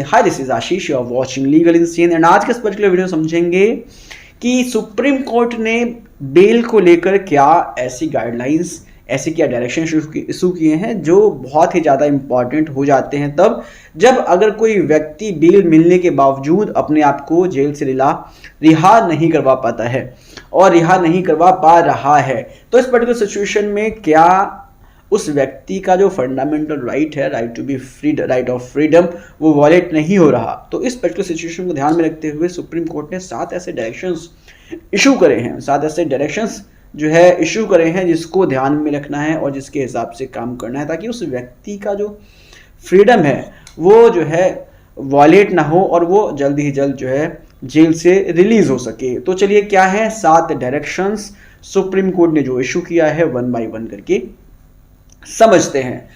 Hi this is Ashish, you are watching legal Einstein and आज के इस पर्टिकुलर वीडियो में समझेंगे कि सुप्रीम कोर्ट ने बेल को लेकर क्या ऐसी गाइडलाइंस, ऐसे क्या डायरेक्शन इशू किए हैं जो बहुत ही ज़्यादा इंपॉर्टेंट हो जाते हैं तब जब अगर कोई व्यक्ति बेल मिलने के बावजूद अपने आप को जेल से रिहा नहीं करवा पाता है और रिहा नहीं करवा पा रहा है, तो इस पर्टिकुलर सिचुएशन में क्या उस व्यक्ति का जो फंडामेंटल राइट है, right to be free, right of freedom, वो वॉलेट नहीं हो रहा। तो इस पर्टिकुलर सिचुएशन को ध्यान में रखते हुए सुप्रीम कोर्ट ने 7 ऐसे डायरेक्शंस इशू करे हैं, 7 ऐसे डायरेक्शंस जो है इशू करे हैं जिसको ध्यान में रखना है और जिसके हिसाब से काम करना है ताकि उस व्यक्ति का जो फ्रीडम है वो जो है वॉलेट ना हो और वो जल्द ही जल्द जो है जेल से रिलीज हो सके। तो चलिए क्या है 7 डायरेक्शंस सुप्रीम कोर्ट ने जो इशू किया है 1 बाय 1 करके समझते हैं।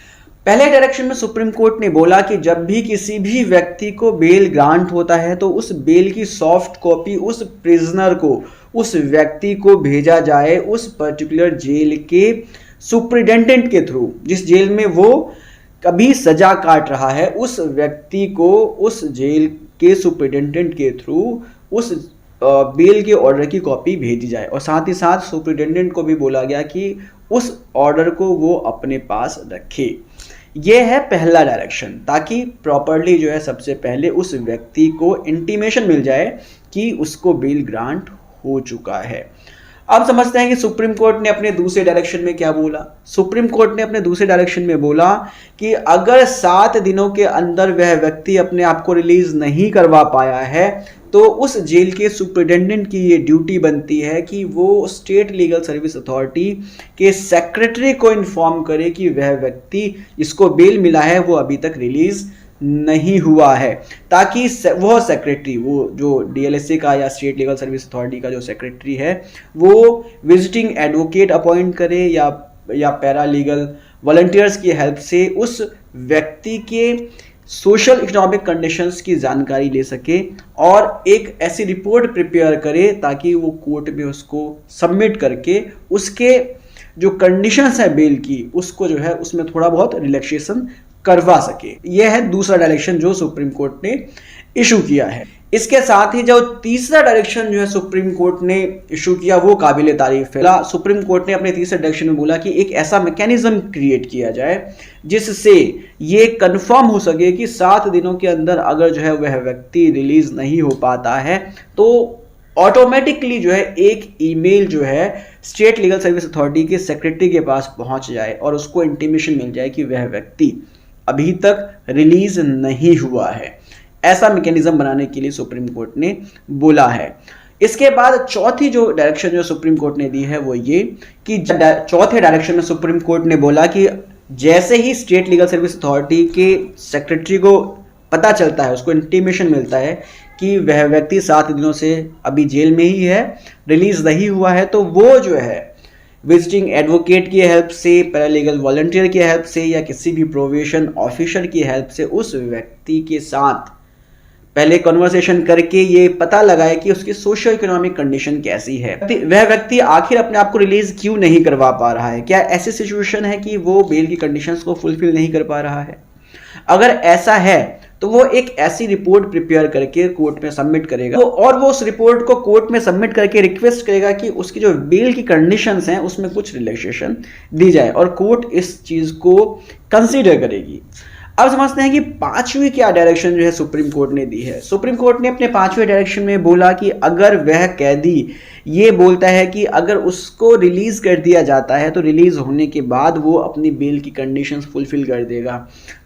पहले डायरेक्शन में सुप्रीम कोर्ट ने बोला कि जब भी किसी भी व्यक्ति को बेल ग्रांट होता है तो उस बेल की सॉफ्ट कॉपी उस प्रिजनर को, उस व्यक्ति को भेजा जाए उस पर्टिकुलर जेल के सुप्रिटेंडेंट के थ्रू, जिस जेल में वो कभी सजा काट रहा है उस व्यक्ति को उस जेल के सुप्रिटेंडेंट के थ्रू उस बेल के ऑर्डर की कॉपी भेजी जाए। और साथ ही साथ सुप्रिटेंडेंट को भी बोला गया कि उस ऑर्डर को वो अपने पास रखे। ये है पहला डायरेक्शन, ताकि प्रॉपर्ली जो है सबसे पहले उस व्यक्ति को इंटीमेशन मिल जाए कि उसको बेल ग्रांट हो चुका है। अब समझते हैं कि सुप्रीम कोर्ट ने अपने दूसरे डायरेक्शन में क्या बोला। सुप्रीम कोर्ट ने अपने दूसरे डायरेक्शन में बोला कि अगर 7 दिनों के अंदर वह व्यक्ति अपने आप को रिलीज नहीं करवा पाया है तो उस जेल के सुप्रिटेंडेंट की ये ड्यूटी बनती है कि वो स्टेट लीगल सर्विस अथॉरिटी के सेक्रेटरी को इन्फॉर्म करे कि वह व्यक्ति जिसको बेल मिला है वो अभी तक रिलीज नहीं हुआ है, ताकि वह सेक्रेटरी, वो जो डीएलएसए का या स्टेट लीगल सर्विस अथॉरिटी का जो सेक्रेटरी है वो विजिटिंग एडवोकेट अपॉइंट करे या पैरा लीगल वॉलंटियर्स की हेल्प से उस व्यक्ति के सोशल इकोनॉमिक कंडीशंस की जानकारी ले सके और एक ऐसी रिपोर्ट प्रिपेयर करे ताकि वो कोर्ट में उसको सबमिट करके उसके जो कंडीशंस है बेल की उसको जो है उसमें थोड़ा बहुत रिलैक्सेशन करवा सके। यह है दूसरा डायरेक्शन जो सुप्रीम कोर्ट ने इशू किया है। इसके साथ ही जो तीसरा डायरेक्शन जो है सुप्रीम कोर्ट ने इशू किया वो काबिले तारीफ है। सुप्रीम कोर्ट ने अपने तीसरे डायरेक्शन में बोला कि एक ऐसा मैकेनिज्म क्रिएट किया जाए जिससे ये कंफर्म हो सके कि 7 दिनों के अंदर अगर जो है वह व्यक्ति रिलीज नहीं हो पाता है तो ऑटोमेटिकली जो है एक ईमेल जो है स्टेट लीगल सर्विस अथॉरिटी के सेक्रेटरी के पास पहुंच जाए और उसको इंटीमेशन मिल जाए कि वह व्यक्ति अभी तक रिलीज नहीं हुआ है। ऐसा मैकेनिज्म बनाने के लिए सुप्रीम कोर्ट ने बोला है। इसके बाद चौथी जो डायरेक्शन जो सुप्रीम कोर्ट ने दी है वो ये कि चौथे डायरेक्शन में सुप्रीम कोर्ट ने बोला कि जैसे ही स्टेट लीगल सर्विस अथॉरिटी के सेक्रेटरी को पता चलता है, उसको इंटीमेशन मिलता है कि वह व्यक्ति 7 दिनों से अभी जेल में ही है, रिलीज नहीं हुआ है, तो वो जो है विजिटिंग एडवोकेट की हेल्प से, पैरालीगल वॉलंटियर की हेल्प से या किसी भी प्रोविजन ऑफिसर की हेल्प से उस व्यक्ति के साथ पहले कन्वर्सेशन करके ये पता लगाए कि उसकी सोशल इकोनॉमिक कंडीशन कैसी है, वह व्यक्ति आखिर अपने आप को रिलीज क्यों नहीं करवा पा रहा है, क्या ऐसी सिचुएशन है कि वो बेल की कंडीशंस को फुलफिल नहीं कर पा रहा है। अगर ऐसा है तो वो एक ऐसी रिपोर्ट प्रिपेयर करके कोर्ट में सबमिट करेगा और वो उस रिपोर्ट को कोर्ट में सबमिट करके रिक्वेस्ट करेगा कि उसकी जो बेल की कंडीशंस हैं उसमें कुछ रिलैक्सेशन दी जाए और कोर्ट इस चीज को कंसीडर करेगी। अब समझते हैं कि 5वीं क्या डायरेक्शन जो है सुप्रीम कोर्ट ने दी है। सुप्रीम कोर्ट ने अपने 5वें डायरेक्शन में बोला कि अगर वह कैदी ये बोलता है कि अगर उसको रिलीज कर दिया जाता है तो रिलीज होने के बाद वो अपनी बेल की कंडीशंस फुलफिल कर देगा,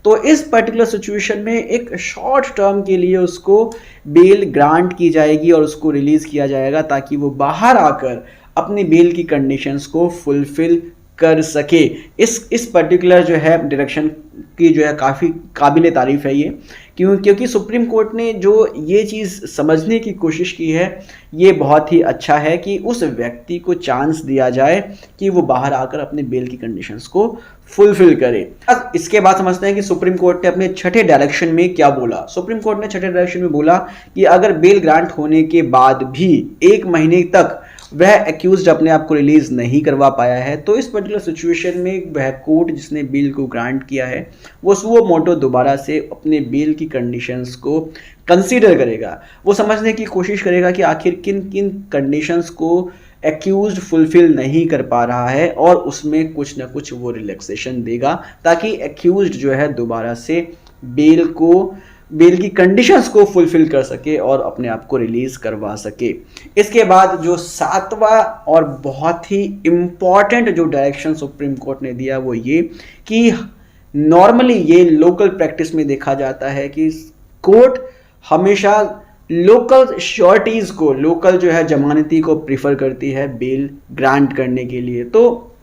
तो इस पर्टिकुलर सिचुएशन में एक शॉर्ट टर्म के लिए उसको बेल ग्रांट की जाएगी और उसको रिलीज किया जाएगा ताकि वो बाहर आकर अपनी बेल की कंडीशंस को फुलफिल कर सके। इस पर्टिकुलर जो है डायरेक्शन की जो है काफ़ी काबिले तारीफ है ये, क्योंकि सुप्रीम कोर्ट ने जो ये चीज़ समझने की कोशिश की है ये बहुत ही अच्छा है कि उस व्यक्ति को चांस दिया जाए कि वो बाहर आकर अपने बेल की कंडीशंस को फुलफिल करे। इसके बाद समझते हैं कि सुप्रीम कोर्ट ने अपने छठे डायरेक्शन में क्या बोला। सुप्रीम कोर्ट ने छठे डायरेक्शन में बोला कि अगर बेल ग्रांट होने के बाद भी 1 महीने तक वह एक्यूज्ड अपने आप को रिलीज नहीं करवा पाया है, तो इस पर्टिकुलर सिचुएशन में वह कोर्ट जिसने बेल को ग्रांट किया है वो सुओ मोटो दोबारा से अपने बेल की कंडीशंस को कंसीडर करेगा। वो समझने की कोशिश करेगा कि आखिर किन किन कंडीशंस को एक्यूज्ड फुलफिल नहीं कर पा रहा है और उसमें कुछ ना कुछ वो रिलैक्सेशन देगा ताकि एक्यूज्ड जो है दोबारा से बेल की कंडीशंस को फुलफिल कर सके और अपने आप को रिलीज करवा सके। इसके बाद जो सातवां और बहुत ही इम्पॉर्टेंट जो डायरेक्शन सुप्रीम कोर्ट ने दिया वो ये कि नॉर्मली ये लोकल प्रैक्टिस में देखा जाता है कि कोर्ट हमेशा लोकल श्योरिटीज को, लोकल जो है जमानती को प्रीफर करती है बेल ग्रांट करने के लिए। तो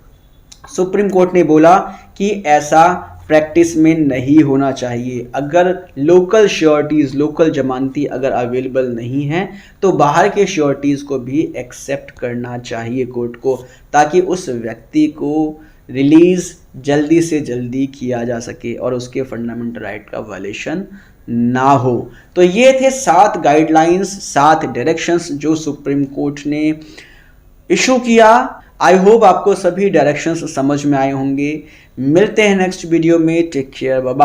सुप्रीम कोर्ट ने बोला कि ऐसा प्रैक्टिस में नहीं होना चाहिए। अगर लोकल श्योरिटीज, लोकल जमानती अगर अवेलेबल नहीं है तो बाहर के श्योरिटीज को भी एक्सेप्ट करना चाहिए कोर्ट को, ताकि उस व्यक्ति को रिलीज जल्दी से जल्दी किया जा सके और उसके फंडामेंटल राइट का वायलेशन ना हो। तो ये थे 7 गाइडलाइंस, 7 डायरेक्शंस जो सुप्रीम कोर्ट ने इशू किया। आई होप आपको सभी डायरेक्शंस समझ में आए होंगे। मिलते हैं नेक्स्ट वीडियो में। Take care, bye bye.